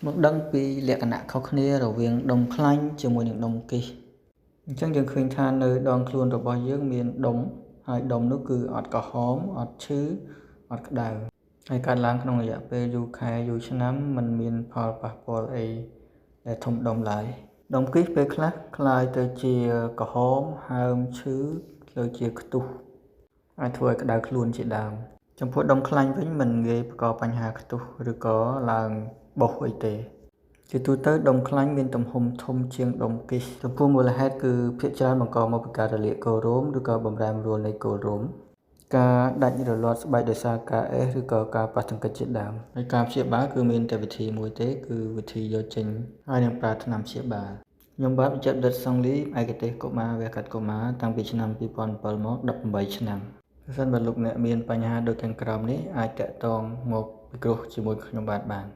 មកដឹងពីលក្ខណៈខុសគ្នារវាងដុំខ្លាញ់ជាមួយនឹងដុំគិសអញ្ចឹងយើងឃើញថានៅដងខ្លួនរបស់យើងមានដុំហើយដុំនោះគឺអត់ក្រហមអត់ឈឺអត់ក្តៅហើយកើតឡើងក្នុងរយៈពេលយូរខែយូរឆ្នាំมันមានផលប៉ះពាល់អីដែលធំដុំឡើយដុំគិសពេលខ្លះคล้ายទៅជាក្រហមហើមឈឺទៅជាខ្ទុះអាចធ្វើឲ្យក្តៅខ្លួនជាដើមចំពោះដុំខ្លាញ់វិញមិនងាយបង្កបញ្ហាខ្ទុះឬក៏ឡើងបុសអីទេជាទូទៅដុំខ្លាញ់មានទំហំធំជាងដុំគិសចំពោះមូលហេតុគឺភាគច្រើនបង្កមកពីការរលាកគល់រោមឬក៏បំរែបំរួលនៃគល់រោមការដាច់រលាត់ស្បែកដោយសារការអេសឬក៏ការប៉ះទង្គិចជាដើមហើយការព្យាបាលគឺមានតែវិធីមួយទេគឺវិធីយកចេញហើយនឹងប្រើថ្នាំព្យាបាលខ្ញុំបាទវិចិត្រដិតសង្លីឯកទេសកុមារវះកាត់កុមារតាំងពីឆ្នាំ2007មក18ឆ្នាំបើសិនបើលោកអ្នកមានបញ្ហាដូចខាងក្រោមនេះអាចតាក់ទងមកពិគ្រោះជាមួយខ្ញុំបាទបាន